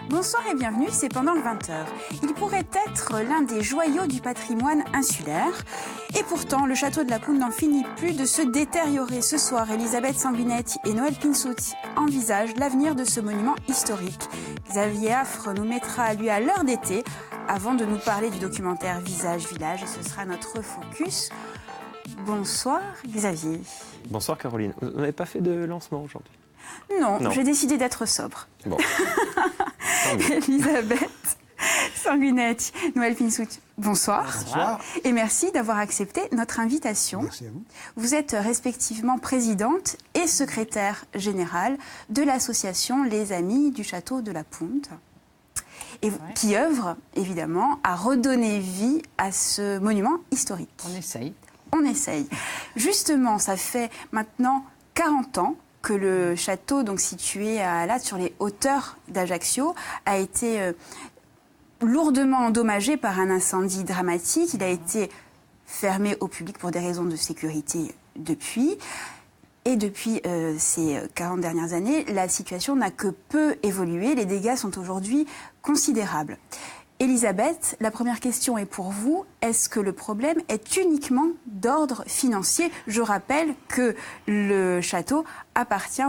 Bonsoir et bienvenue, c'est pendant le 20h. Il pourrait être l'un des joyaux du patrimoine insulaire. Et pourtant, le château de la Pounde n'en finit plus de se détériorer. Ce soir, Elisabeth Sanguinetti et Noël Pinsouty envisagent l'avenir de ce monument historique. Xavier Affre nous mettra, lui, à l'heure d'été, avant de nous parler du documentaire Visage Village. Et ce sera notre focus. Bonsoir, Xavier. Bonsoir, Caroline. Vous n'avez pas fait de lancement aujourd'hui ? Non, j'ai décidé d'être sobre. Bon. Elisabeth Sanguinetti, Noël Pinsouty, bonsoir. Bonsoir. Et merci d'avoir accepté notre invitation. Merci à vous. Vous êtes respectivement présidente et secrétaire générale de l'association Les Amis du Château de la Pounde, et qui œuvre évidemment à redonner vie à ce monument historique. On essaye. Justement, ça fait maintenant 40 ans que le château, donc situé sur les hauteurs d'Ajaccio, a été lourdement endommagé par un incendie dramatique. Il a été fermé au public pour des raisons de sécurité depuis. Et depuis ces 40 dernières années, la situation n'a que peu évolué. Les dégâts sont aujourd'hui considérables. Elisabeth, la première question est pour vous. Est-ce que le problème est uniquement d'ordre financier ? Je rappelle que le château appartient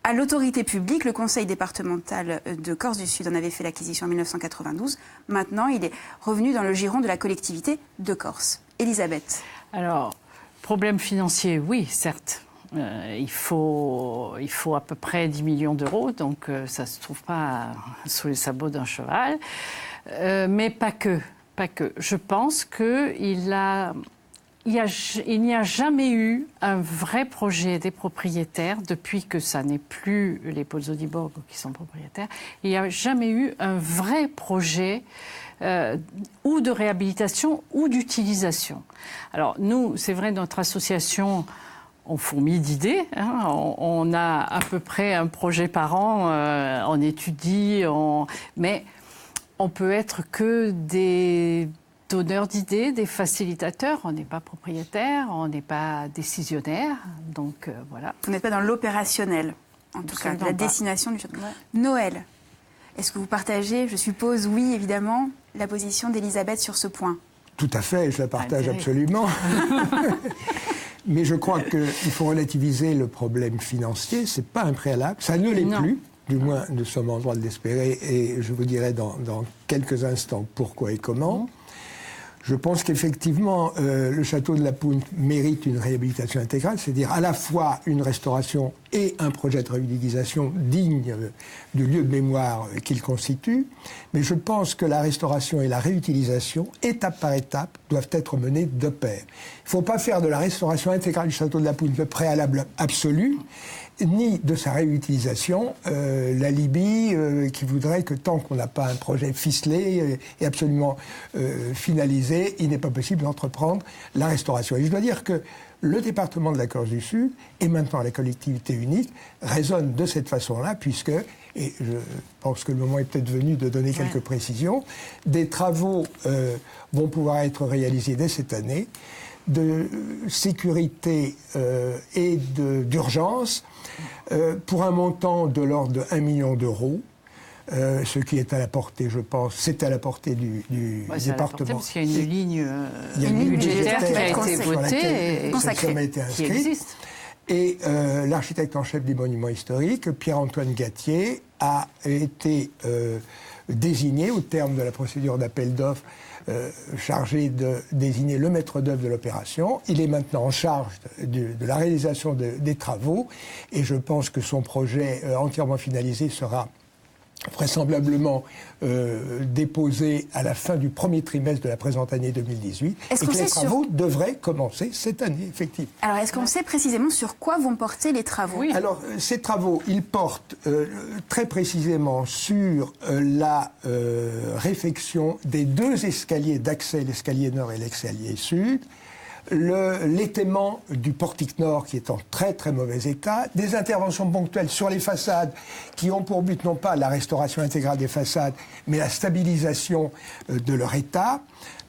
à l'autorité publique. Le conseil départemental de Corse du Sud en avait fait l'acquisition en 1992. Maintenant, il est revenu dans le giron de la collectivité de Corse. Elisabeth. Alors, problème financier, oui, certes. Il faut à peu près 10 millions d'euros, donc ça ne se trouve pas sous les sabots d'un cheval. Mais pas que. Je pense qu'il n'y a jamais eu un vrai projet des propriétaires, depuis que ça n'est plus les Pozzo di Borgo qui sont propriétaires, il n'y a jamais eu un vrai projet ou de réhabilitation ou d'utilisation. Alors nous, c'est vrai, notre association... On fourmille d'idées. On a à peu près un projet par an, on étudie, mais on peut être que des donneurs d'idées, des facilitateurs. On n'est pas propriétaire, on n'est pas décisionnaire. Donc voilà. Vous n'êtes pas dans l'opérationnel, en tout cas, de la destination du château. Ouais. Noël, est-ce que vous partagez, je suppose, oui, évidemment, la position d'Elisabeth sur ce point ? Tout à fait, je la partage absolument. Mais je crois qu'il faut relativiser le problème financier, ce n'est pas un préalable, ça ne l'est plus, du moins nous sommes en droit de l'espérer, et je vous dirai dans quelques instants pourquoi et comment. Je pense qu'effectivement, le château de la Pounde mérite une réhabilitation intégrale, c'est-à-dire à la fois une restauration et un projet de réutilisation digne du lieu de mémoire qu'il constitue. Mais je pense que la restauration et la réutilisation, étape par étape, doivent être menées de pair. Il ne faut pas faire de la restauration intégrale du château de la Pounde le préalable absolu, ni de sa réutilisation, la Libye qui voudrait que tant qu'on n'a pas un projet ficelé et absolument finalisé, il n'est pas possible d'entreprendre la restauration. Et je dois dire que le département de la Corse du Sud, et maintenant la collectivité unique, raisonne de cette façon-là, puisque, et je pense que le moment est peut-être venu de donner quelques précisions, des travaux vont pouvoir être réalisés dès cette année, de sécurité et d'urgence, pour un montant de l'ordre de 1 million d'euros, ce qui est à la portée, je pense, c'est à la portée du département. Parce qu'il y a une ligne budgétaire qui a été votée et qui existe. Et l'architecte en chef du monument historique, Pierre-Antoine Gattier, a été désigné au terme de la procédure d'appel d'offres, chargé de désigner le maître d'œuvre de l'opération. Il est maintenant en charge de la réalisation des travaux et je pense que son projet entièrement finalisé sera vraisemblablement déposé à la fin du premier trimestre de la présente année 2018 et que les travaux devraient commencer cette année, effectivement. Alors, est-ce qu'on sait précisément sur quoi vont porter les travaux ? Oui. Alors, ces travaux, ils portent très précisément sur la réfection des 2 escaliers d'accès, l'escalier nord et l'escalier sud, l'étaiement du portique nord qui est en très très mauvais état, des interventions ponctuelles sur les façades qui ont pour but non pas la restauration intégrale des façades, mais la stabilisation de leur état,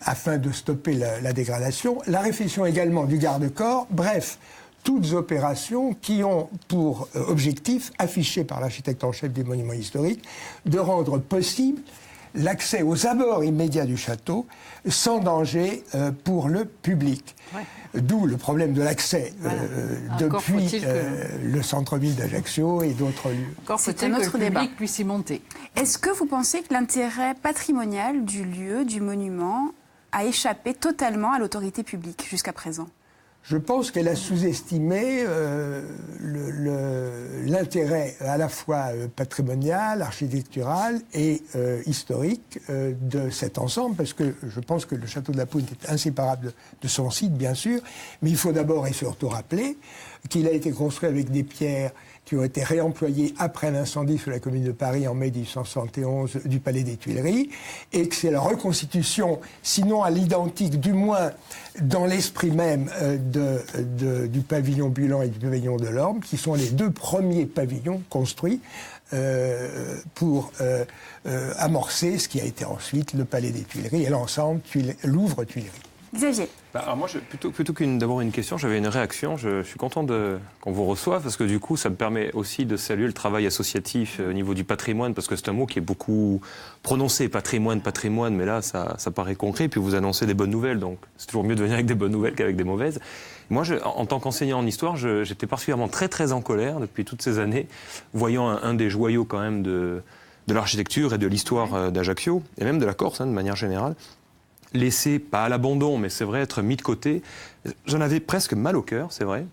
afin de stopper la dégradation, la réfection également du garde-corps, bref, toutes opérations qui ont pour objectif, affiché par l'architecte en chef des monuments historiques, de rendre possible l'accès aux abords immédiats du château sans danger pour le public. Ouais. D'où le problème de l'accès depuis le centre-ville d'Ajaccio et d'autres lieux. Encore faut-il que le public puisse y monter. Est-ce que vous pensez que l'intérêt patrimonial du lieu, du monument, a échappé totalement à l'autorité publique jusqu'à présent ? Je pense qu'elle a sous-estimé l'intérêt à la fois patrimonial, architectural et historique de cet ensemble, parce que je pense que le château de la Pounte est inséparable de son site, bien sûr, mais il faut d'abord et surtout rappeler qu'il a été construit avec des pierres qui ont été réemployés après l'incendie sur la Commune de Paris en mai 1871 du Palais des Tuileries, et que c'est la reconstitution, sinon à l'identique, du moins dans l'esprit même du pavillon Bulan et du pavillon de l'Orme, qui sont les deux premiers pavillons construits pour amorcer ce qui a été ensuite le Palais des Tuileries et l'ensemble Louvre-Tuileries. Xavier. Alors moi, plutôt qu'une d'avoir une question, j'avais une réaction. Je suis content qu'on vous reçoive parce que du coup, ça me permet aussi de saluer le travail associatif au niveau du patrimoine, parce que c'est un mot qui est beaucoup prononcé, patrimoine, mais là, ça paraît concret. Puis vous annoncez des bonnes nouvelles, donc c'est toujours mieux de venir avec des bonnes nouvelles qu'avec des mauvaises. Moi, en tant qu'enseignant en histoire, j'étais particulièrement très en colère depuis toutes ces années, voyant un des joyaux quand même de l'architecture et de l'histoire d'Ajaccio, et même de la Corse, de manière générale, laissé, pas à l'abandon, mais c'est vrai, être mis de côté. J'en avais presque mal au cœur, c'est vrai.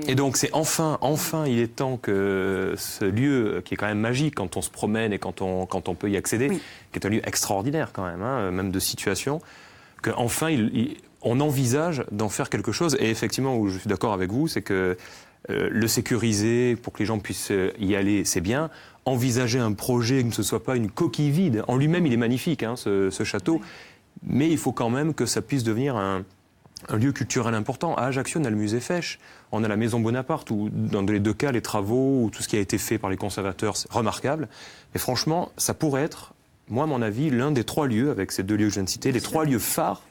Et donc c'est enfin, il est temps que ce lieu, qui est quand même magique quand on se promène et quand on peut y accéder, qui est un lieu extraordinaire quand même, même de situation, qu'enfin on envisage d'en faire quelque chose. Et effectivement, où je suis d'accord avec vous, c'est que le sécuriser pour que les gens puissent y aller, c'est bien. Envisager un projet, que ce ne soit pas une coquille vide. En lui-même, il est magnifique, ce château. Oui. Mais il faut quand même que ça puisse devenir un lieu culturel important. À Ajaccio, on a le musée Fesch, on a la maison Bonaparte, où dans les deux cas, les travaux, ou tout ce qui a été fait par les conservateurs, c'est remarquable. Mais franchement, ça pourrait être, moi, à mon avis, l'un des 3 lieux, avec ces 2 lieux que je viens de citer, les 3 lieux phares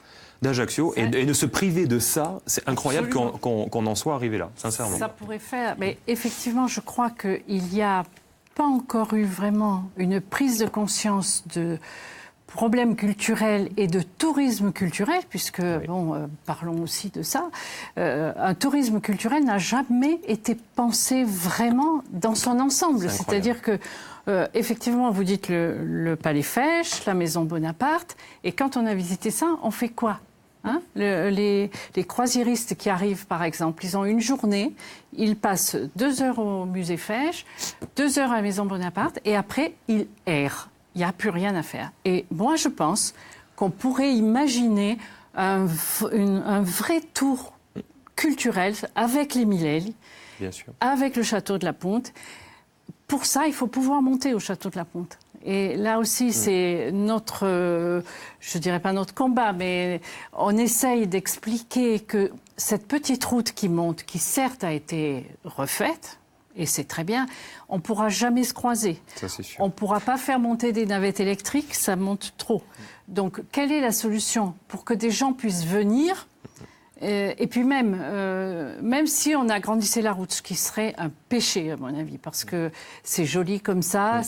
d'Ajaccio. Et de se priver de ça, c'est incroyable qu'on en soit arrivé là, sincèrement. Ça pourrait faire, mais effectivement, je crois qu'il n'y a pas encore eu vraiment une prise de conscience de problèmes culturels et de tourisme culturel, puisque, parlons aussi de ça, un tourisme culturel n'a jamais été pensé vraiment dans son ensemble. C'est-à-dire que, effectivement, vous dites le Palais Fesch, la Maison Bonaparte, et quand on a visité ça, on fait quoi ? Les croisiéristes qui arrivent, par exemple, ils ont une journée, ils passent 2 heures au musée Fesch, 2 heures à la Maison Bonaparte, et après, ils errent. Il n'y a plus rien à faire. Et moi, je pense qu'on pourrait imaginer un vrai tour culturel avec les Milelli, avec le château de la Pounte. Pour ça, il faut pouvoir monter au château de la Pounte. Et là aussi, c'est notre, je dirais pas notre combat, mais on essaye d'expliquer que cette petite route qui monte, qui certes a été refaite, et c'est très bien, on ne pourra jamais se croiser. Ça, c'est sûr. On ne pourra pas faire monter des navettes électriques, ça monte trop. Donc, quelle est la solution pour que des gens puissent venir et puis même si on agrandissait la route, ce qui serait un péché, à mon avis, parce que c'est joli comme ça.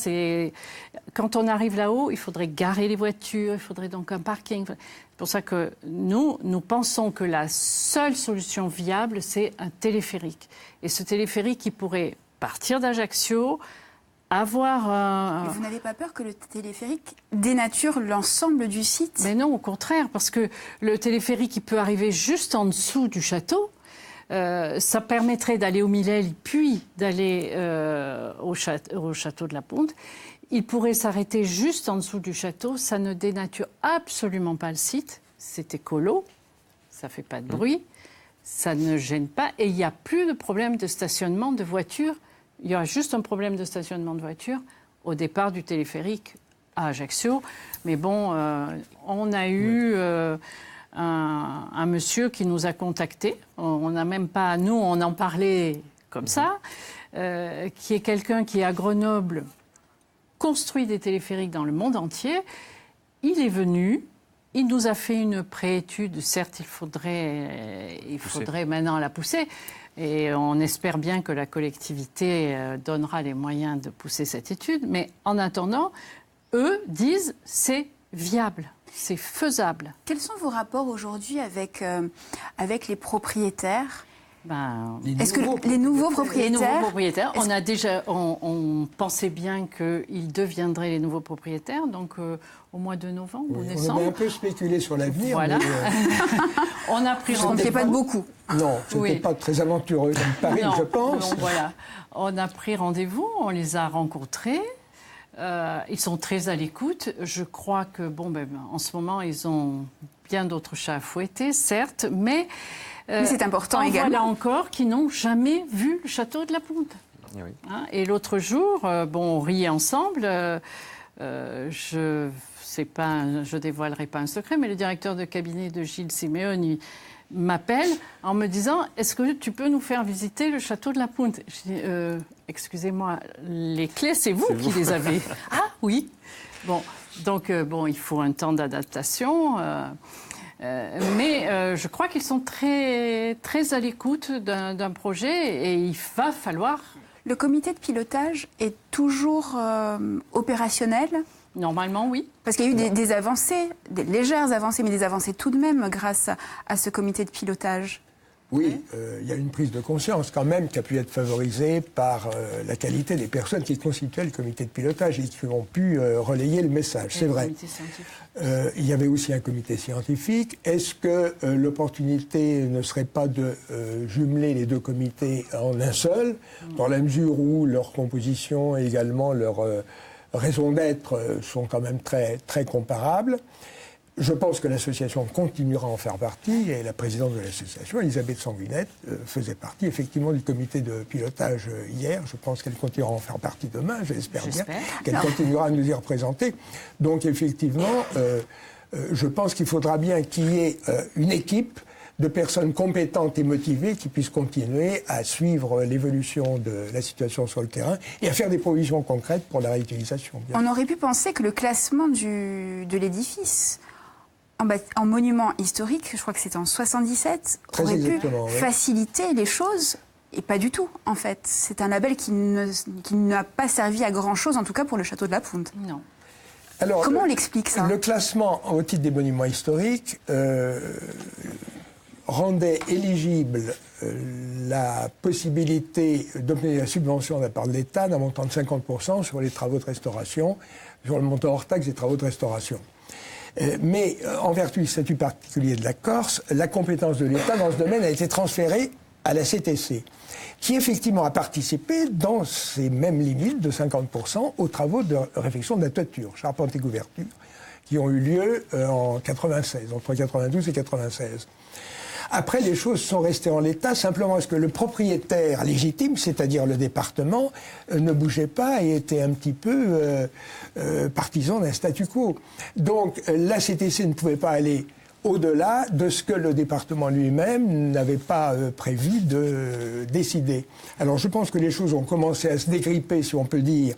Quand on arrive là-haut, il faudrait garer les voitures, il faudrait donc un parking. C'est pour ça que nous pensons que la seule solution viable, c'est un téléphérique. Et ce téléphérique, il pourrait partir d'Ajaccio, avoir un... Mais vous n'avez pas peur que le téléphérique dénature l'ensemble du site ? Mais non, au contraire, parce que le téléphérique, il peut arriver juste en dessous du château. Ça permettrait d'aller au Milelli, puis d'aller au château de la Pounte. Il pourrait s'arrêter juste en dessous du château. Ça ne dénature absolument pas le site. C'est écolo, ça ne fait pas de bruit, ça ne gêne pas. Et il n'y a plus de problème de stationnement de voitures. Il y aura juste un problème de stationnement de voitures au départ du téléphérique à Ajaccio. Mais bon, on a eu un monsieur qui nous a contactés. On n'a même pas, nous, on en parlait comme ça, qui est quelqu'un qui, à Grenoble, construit des téléphériques dans le monde entier. Il est venu. Il nous a fait une préétude. Certes, il faudrait maintenant la pousser. Et on espère bien que la collectivité donnera les moyens de pousser cette étude. Mais en attendant, eux disent c'est viable, c'est faisable. Quels sont vos rapports aujourd'hui avec les propriétaires ? Est-ce que les nouveaux propriétaires, on pensait bien qu'ils deviendraient les nouveaux propriétaires, donc au mois de novembre ou décembre. On avait un peu spéculé sur l'avenir. Voilà. On a pris rendez-vous. Ça ne pas de beaucoup. Non, ce n'était pas très aventureux comme Paris, je pense. Non, voilà. On a pris rendez-vous, on les a rencontrés. Ils sont très à l'écoute. Je crois que, en ce moment, ils ont bien d'autres chats à fouetter, certes, mais c'est important également. Voilà encore qui n'ont jamais vu le château de la Ponte. Oui. Et l'autre jour, on riait ensemble. Je dévoilerai pas un secret, mais le directeur de cabinet de Gilles Simeoni m'appelle en me disant « Est-ce que tu peux nous faire visiter le château de la Ponte ?» Je dis « Excusez-moi, les clés, c'est vous qui les avez. » « Ah oui !» Donc, il faut un temps d'adaptation. Mais je crois qu'ils sont très, très à l'écoute d'un projet et il va falloir... Le comité de pilotage est toujours opérationnel ? Normalement, oui. Parce qu'il y a eu des avancées, des légères avancées, mais des avancées tout de même grâce à ce comité de pilotage. Oui, il y a une prise de conscience quand même qui a pu être favorisée par la qualité des personnes qui constituaient le comité de pilotage et qui ont pu relayer le message. C'est vrai. Il y avait aussi un comité scientifique. Est-ce que l'opportunité ne serait pas de jumeler les deux comités en un seul, dans la mesure où leur composition et également leur raison d'être sont quand même très, très comparables? Je pense que l'association continuera à en faire partie et la présidente de l'association, Elisabeth Sanguinette, faisait partie effectivement du comité de pilotage hier. Je pense qu'elle continuera à en faire partie demain, j'espère bien qu'elle continuera à nous y représenter. Donc effectivement, je pense qu'il faudra bien qu'il y ait une équipe de personnes compétentes et motivées qui puissent continuer à suivre l'évolution de la situation sur le terrain et à faire des provisions concrètes pour la réutilisation. On aurait pu penser que le classement de l'édifice en monument historique, je crois que c'était en 77, aurait pu faciliter les choses, et pas du tout, en fait. C'est un label qui n'a pas servi à grand-chose, en tout cas pour le château de la Ponte. Non. Alors, comment on l'explique, ça ? Le classement au titre des monuments historiques rendait éligible la possibilité d'obtenir la subvention de la part de l'État d'un montant de 50% sur les travaux de restauration, sur le montant hors taxe des travaux de restauration. Mais en vertu du statut particulier de la Corse, la compétence de l'État dans ce domaine a été transférée à la CTC, qui effectivement a participé dans ces mêmes limites de 50% aux travaux de réfection de la toiture, charpente et couverture, qui ont eu lieu en 96, entre 92 et 96. Après, les choses sont restées en l'état, simplement parce que le propriétaire légitime, c'est-à-dire le département, ne bougeait pas et était un petit peu partisan d'un statu quo. Donc, la CTC ne pouvait pas aller au-delà de ce que le département lui-même n'avait pas prévu de décider. Alors, je pense que les choses ont commencé à se dégripper, si on peut dire,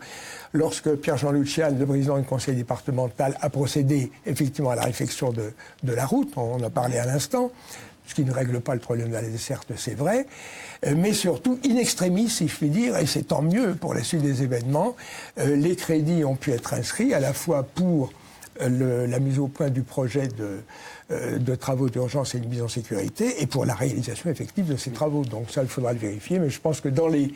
lorsque Pierre-Jean Lucian, le président du conseil départemental, a procédé effectivement à la réfection de la route, on en a parlé à l'instant, ce qui ne règle pas le problème de la desserte, c'est vrai, mais surtout in extremis, si je puis dire, et c'est tant mieux pour la suite des événements, les crédits ont pu être inscrits à la fois pour la mise au point du projet de travaux d'urgence et de mise en sécurité et pour la réalisation effective de ces travaux. Donc ça, il faudra le vérifier, mais je pense que dans les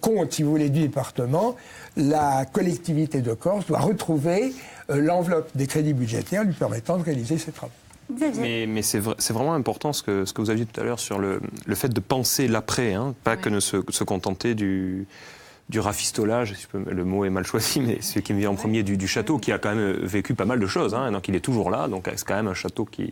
comptes, si vous voulez, du département, la collectivité de Corse doit retrouver l'enveloppe des crédits budgétaires lui permettant de réaliser ces travaux. Mais c'est vraiment important ce que vous aviez dit tout à l'heure sur le fait de penser l'après, pas que de se contenter du rafistolage, le mot est mal choisi, mais celui qui me vient en premier du château, qui a quand même vécu pas mal de choses, donc il est toujours là, donc c'est quand même un château qui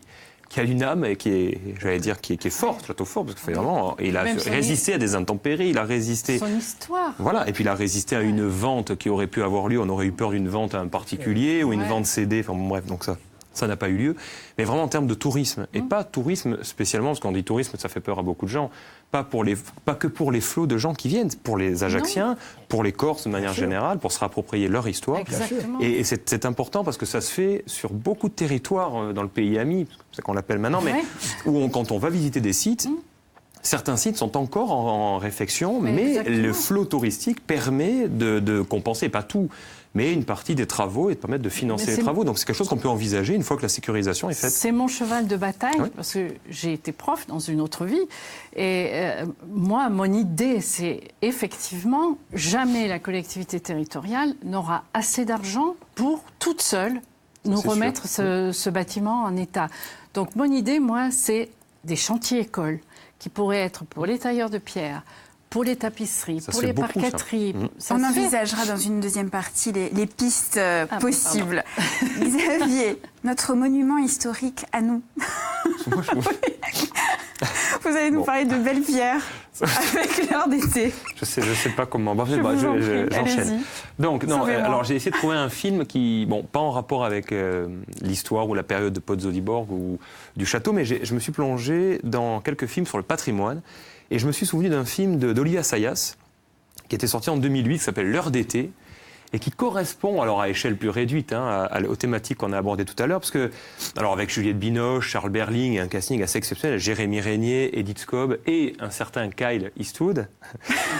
a une âme et qui est, j'allais dire, qui est fort, château fort, parce que vraiment, il a résisté à des intempéries, il a résisté... Son histoire. Voilà, et puis il a résisté à une vente qui aurait pu avoir lieu, on aurait eu peur d'une vente à un particulier, ou une vente cédée, enfin bon, bref, donc ça n'a pas eu lieu, mais vraiment en termes de tourisme. Et pas tourisme spécialement, parce qu'on dit tourisme, ça fait peur à beaucoup de gens, pas que pour les flots de gens qui viennent, pour les Ajacciens, pour les Corses de manière générale, pour se réapproprier leur histoire. Exactement. Et c'est important parce que ça se fait sur beaucoup de territoires dans le pays ami, c'est qu'on l'appelle maintenant, mais où quand on va visiter des sites, Certains sites sont encore en réflexion, mais le flot touristique permet de compenser, pas tout, mais une partie des travaux et de permettre de financer les travaux. Donc c'est quelque chose qu'on peut envisager une fois que la sécurisation est faite. C'est mon cheval de bataille, parce que j'ai été prof dans une autre vie. Et moi, mon idée, c'est effectivement, jamais la collectivité territoriale n'aura assez d'argent pour, toute seule, nous remettre ce bâtiment en état. Donc mon idée, moi, c'est des chantiers écoles qui pourraient être pour les tailleurs de pierre, pour les tapisseries, pour les parqueteries. On envisagera dans une deuxième partie les pistes possibles. Xavier, notre monument historique à nous. Vous allez nous parler de belles pierres avec l'heure d'été. Je sais pas comment. J'enchaîne. Donc, non, alors j'ai essayé de trouver un film qui, bon, pas en rapport avec l'histoire ou la période de Pozzo di Borgo ou du château, mais je me suis plongé dans quelques films sur le patrimoine. Et je me suis souvenu d'un film d'Olivier Assayas, qui était sorti en 2008, qui s'appelle L'heure d'été, et qui correspond, alors à échelle plus réduite, aux thématiques qu'on a abordées tout à l'heure, parce que, alors avec Juliette Binoche, Charles Berling, et un casting assez exceptionnel, Jérémy Régnier, Edith Scobb et un certain Kyle Eastwood.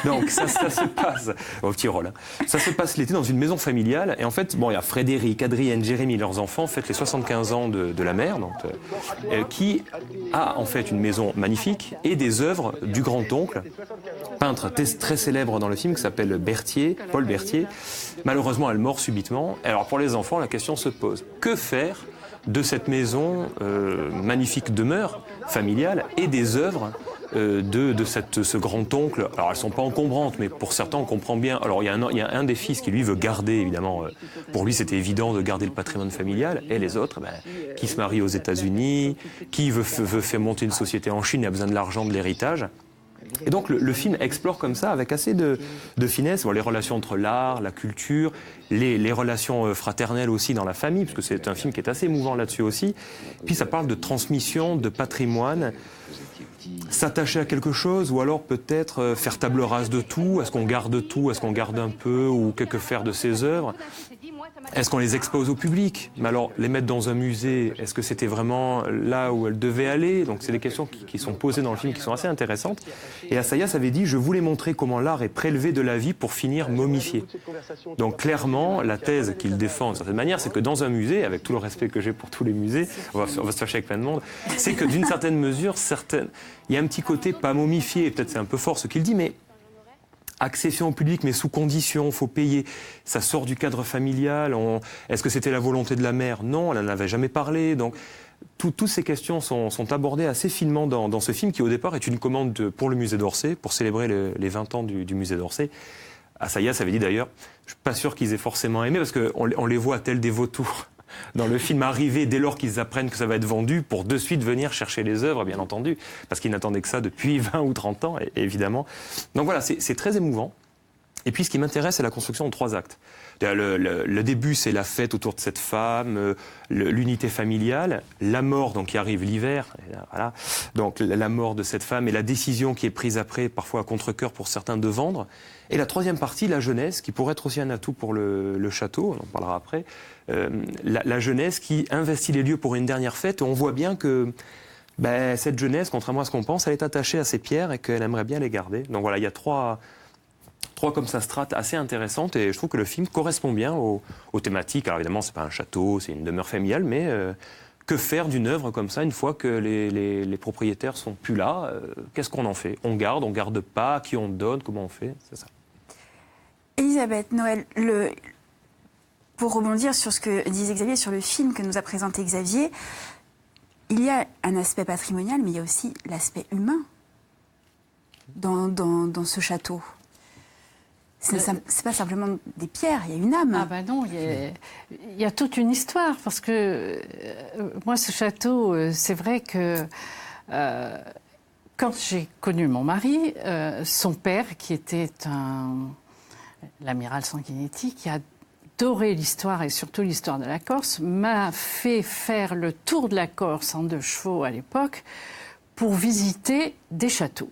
Donc ça se passe, au petit rôle, ça se passe l'été dans une maison familiale, et en fait, bon, il y a Frédéric, Adrienne, Jérémy, leurs enfants, fêtent les 75 ans de la mère, donc, qui a en fait une maison magnifique et des œuvres du grand-oncle, peintre très célèbre dans le film, qui s'appelle Berthier, Paul Berthier. Malheureusement, elle meurt subitement. Alors pour les enfants, la question se pose. Que faire de cette maison magnifique demeure familiale et des œuvres de ce grand-oncle? Alors elles ne sont pas encombrantes, mais pour certains, on comprend bien. Alors il y a un des fils qui, lui, veut garder, évidemment. Pour lui, c'était évident de garder le patrimoine familial. Et les autres, qui se marient aux États-Unis, qui veut faire monter une société en Chine et a besoin de l'argent de l'héritage. Et donc le film explore comme ça, avec assez de finesse, les relations entre l'art, la culture, les relations fraternelles aussi dans la famille, parce que c'est un film qui est assez émouvant là-dessus aussi. Puis ça parle de transmission, de patrimoine, s'attacher à quelque chose, ou alors peut-être faire table rase de tout. Est-ce qu'on garde tout? Est-ce qu'on garde un peu? Ou que faire de ses œuvres? Est-ce qu'on les expose au public? Mais alors, les mettre dans un musée, est-ce que c'était vraiment là où elles devaient aller? Donc, c'est des questions qui sont posées dans le film, qui sont assez intéressantes. Et Assayas avait dit, je voulais montrer comment l'art est prélevé de la vie pour finir momifié. Donc, clairement, la thèse qu'il défend d'une certaine manière, c'est que dans un musée, avec tout le respect que j'ai pour tous les musées, on va se fâcher avec plein de monde, c'est que d'une certaine mesure, il y a un petit côté pas momifié, peut-être c'est un peu fort ce qu'il dit, mais accession au public, mais sous condition, faut payer. Ça sort du cadre familial. Est-ce que c'était la volonté de la mère? Non, elle n'en avait jamais parlé. Donc, toutes ces questions sont abordées assez finement dans ce film qui, au départ, est une commande pour le musée d'Orsay, pour célébrer les 20 ans du musée d'Orsay. Assayas avait dit d'ailleurs, je suis pas sûr qu'ils aient forcément aimé, parce qu'on les voit tels des vautours dans le film arriver dès lors qu'ils apprennent que ça va être vendu pour de suite venir chercher les œuvres, bien entendu, parce qu'ils n'attendaient que ça depuis 20 ou 30 ans, évidemment. Donc voilà, c'est très émouvant. Et puis ce qui m'intéresse, c'est la construction en 3 actes. Le début, c'est la fête autour de cette femme, l'unité familiale, la mort donc, qui arrive l'hiver, voilà. Donc la mort de cette femme et la décision qui est prise après, parfois à contre-cœur pour certains, de vendre. Et la 3e partie, la jeunesse, qui pourrait être aussi un atout pour le château, on en parlera après, la jeunesse qui investit les lieux pour une dernière fête. On voit bien que cette jeunesse, contrairement à ce qu'on pense, elle est attachée à ces pierres et qu'elle aimerait bien les garder. Donc voilà, il y a trois comme ça strates assez intéressantes, et je trouve que le film correspond bien aux thématiques. Alors évidemment, c'est pas un château, c'est une demeure familiale, mais que faire d'une œuvre comme ça une fois que les propriétaires sont plus là? Qu'est-ce qu'on en fait? On garde pas, à qui on donne, comment on fait? C'est ça. Elisabeth Noël, pour rebondir sur ce que disait Xavier, sur le film que nous a présenté Xavier, il y a un aspect patrimonial, mais il y a aussi l'aspect humain dans ce château. C'est pas simplement des pierres, il y a une âme. Ah ben non, il y a toute une histoire, parce que moi, ce château, c'est vrai que quand j'ai connu mon mari, son père, qui était l'amiral Sanguinetti, qui a adoré l'histoire et surtout l'histoire de la Corse, m'a fait faire le tour de la Corse en 2 chevaux à l'époque pour visiter des châteaux.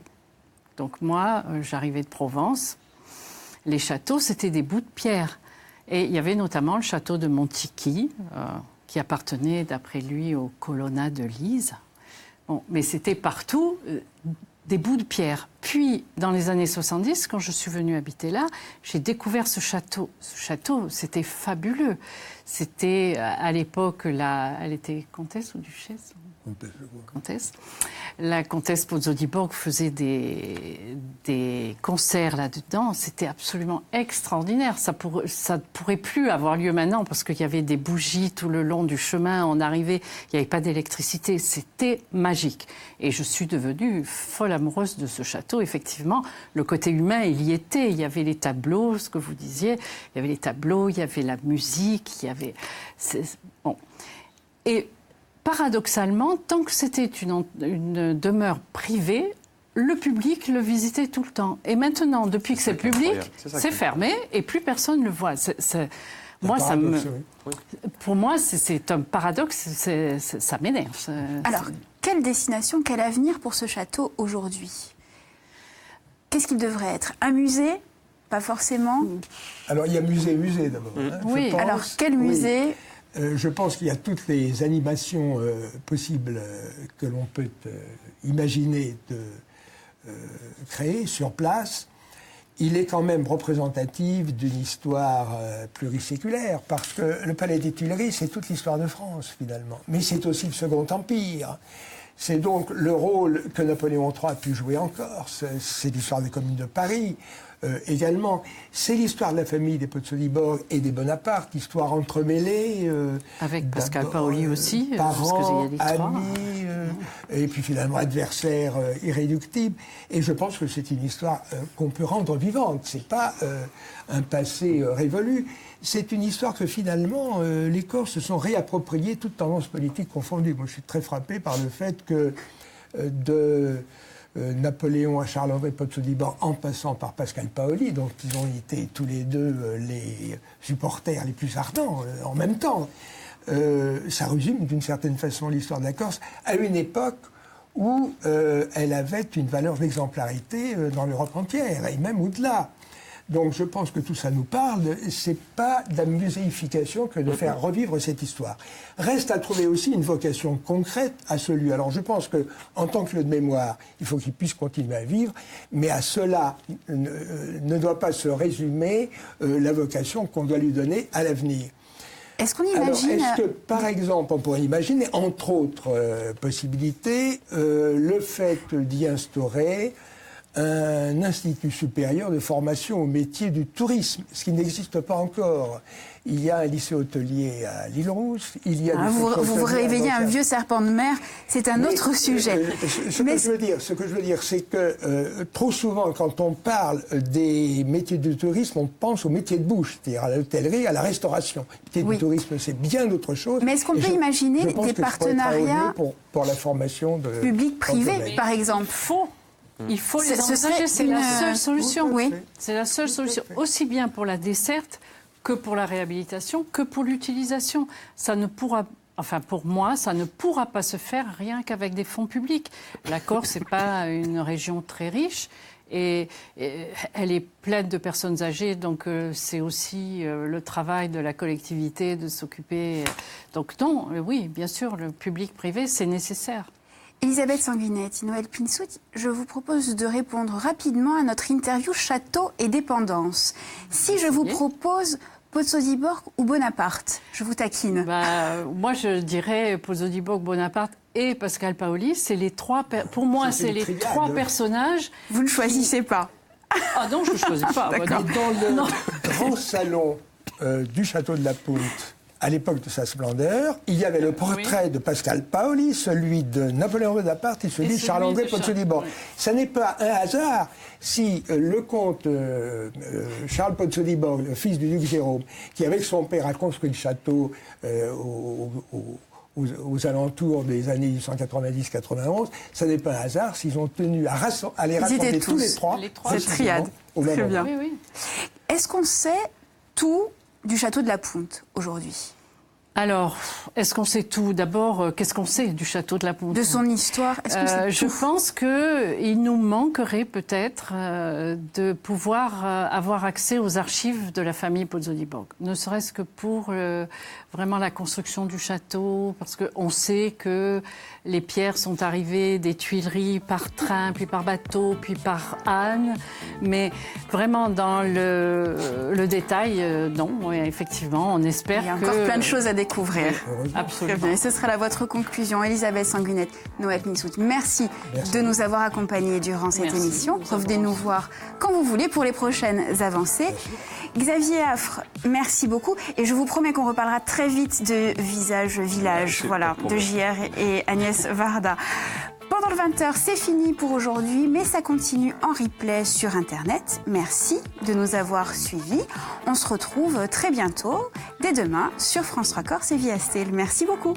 Donc moi, j'arrivais de Provence. Les châteaux, c'était des bouts de pierre. Et il y avait notamment le château de Monticchi, qui appartenait, d'après lui, au colonnat de Lise. Bon, mais c'était partout des bouts de pierre. Puis, dans les années 70, quand je suis venue habiter là, j'ai découvert ce château. Ce château, c'était fabuleux. C'était, à l'époque, elle était comtesse ou duchesse ? Comtesse. La comtesse Pozzo di Borgo faisait des concerts là-dedans. C'était absolument extraordinaire. Ça ne pourrait plus avoir lieu maintenant parce qu'il y avait des bougies tout le long du chemin. On arrivait, il n'y avait pas d'électricité. C'était magique. Et je suis devenue folle amoureuse de ce château. Effectivement, le côté humain, il y était. Il y avait les tableaux, ce que vous disiez. Il y avait les tableaux, il y avait la musique, il y avait... Bon. Et paradoxalement, tant que c'était une demeure privée, le public le visitait tout le temps. Et maintenant, depuis que c'est public, c'est fermé et plus personne ne le voit. Pour moi, c'est un paradoxe, ça m'énerve. Alors, quelle destination, quel avenir pour ce château aujourd'hui ? Qu'est-ce qu'il devrait être ? Un musée ? Pas forcément. Alors, il y a musée d'abord. Hein, oui, alors quel musée ? Oui. Je pense qu'il y a toutes les animations possibles que l'on peut imaginer de créer sur place. Il est quand même représentatif d'une histoire pluriséculaire, parce que le Palais des Tuileries, c'est toute l'histoire de France, finalement. Mais c'est aussi le Second Empire. C'est donc le rôle que Napoléon III a pu jouer en Corse. C'est l'histoire des communes de Paris. Également, c'est l'histoire de la famille des Pozzo di Borgo et des Bonaparte, histoire entremêlée. Avec Pascal Paoli aussi, parents, amis, et puis finalement adversaires irréductibles. Et je pense que c'est une histoire qu'on peut rendre vivante. C'est pas un passé révolu. C'est une histoire que finalement les Corses se sont réappropriées, toutes tendances politiques confondues. Moi, je suis très frappé par le fait que Napoléon à Charles-André Pozzo di Borgo, en passant par Pascal Paoli, donc ils ont été tous les deux les supporters les plus ardents en même temps. Ça résume d'une certaine façon l'histoire de la Corse à une époque où elle avait une valeur d'exemplarité dans l'Europe entière, et même au-delà. Donc je pense que tout ça nous parle. C'est pas de la muséification que de faire revivre cette histoire. Reste à trouver aussi une vocation concrète à ce lieu. Alors je pense que en tant que lieu de mémoire, il faut qu'il puisse continuer à vivre, mais à cela ne doit pas se résumer la vocation qu'on doit lui donner à l'avenir. Est-ce qu'on imagine... Alors, est-ce que, par exemple, on pourrait imaginer, entre autres possibilités, le fait d'y instaurer un institut supérieur de formation au métier du tourisme, ce qui n'existe pas encore. Il y a un lycée hôtelier à l'Île-Rousse, il y a... Vous réveillez un vieux serpent de mer, c'est un autre sujet. Ce que je veux dire, c'est que trop souvent, quand on parle des métiers du tourisme, on pense aux métiers de bouche, c'est-à-dire à l'hôtellerie, à la restauration. Les métiers du tourisme, c'est bien d'autre chose. Mais est-ce qu'on peut imaginer des partenariats pour la formation de public-privé, par exemple ? Il faut les envisager, c'est la seule solution. Oui. C'est la seule solution, aussi bien pour la desserte que pour la réhabilitation, que pour l'utilisation. Ça ne pourra, enfin pour moi, ça ne pourra pas se faire rien qu'avec des fonds publics. La Corse n'est pas une région très riche et elle est pleine de personnes âgées, donc c'est aussi le travail de la collectivité de s'occuper. Donc non, oui, bien sûr, le public-privé, c'est nécessaire. Elisabeth Sanguinetti, Noël Pinsou, je vous propose de répondre rapidement à notre interview Château et dépendance. Si je vous propose Pozzo di Borgo ou Bonaparte, je vous taquine. Moi, je dirais Pozzo di Borgo, Bonaparte et Pascal Paoli. C'est les trois. Pour moi, c'est les trois personnages. Vous ne choisissez pas. Ah non, je ne choisis pas. D'accord. Dans le grand salon du château de la Punte, à l'époque de sa splendeur, il y avait le portrait de Pascal Paoli, celui de Napoléon Bonaparte et celui de Charles-André Pozzo di Borgo. Ce n'est pas un hasard si le comte Charles Pozzo di Borgo, le fils du duc Jérôme, qui avec son père a construit le château aux alentours des années 1890-91, ce n'est pas un hasard s'ils ont tenu à les rassembler tous les trois. Cette triade. Très bien. Oui. Est-ce qu'on sait tout du château de la Punte aujourd'hui? Alors, est-ce qu'on sait tout? D'abord, qu'est-ce qu'on sait du château de la Ponte? De son histoire, est-ce qu'on sait Je tout? pense qu'il nous manquerait peut-être de pouvoir avoir accès aux archives de la famille Pozzo-di-Borgo. Ne serait-ce que pour vraiment la construction du château, parce qu'on sait que les pierres sont arrivées des Tuileries par train, puis par bateau, puis par âne. Mais vraiment dans le détail, non, oui, effectivement, on espère que... Il y a encore plein de choses à découvrir. Absolument. Très bien. Et ce sera là votre conclusion. Elisabeth Sanguinette, Noël Nissout, merci de nous avoir accompagnés durant cette émission. Revenez nous voir quand vous voulez pour les prochaines avancées. Xavier Affre, merci beaucoup. Et je vous promets qu'on reparlera très vite de Visage Village, voilà, de JR et Agnès Varda. Pendant le 20h, c'est fini pour aujourd'hui, mais ça continue en replay sur Internet. Merci de nous avoir suivis. On se retrouve très bientôt, dès demain, sur France 3 Corse et Via Steel. Merci beaucoup.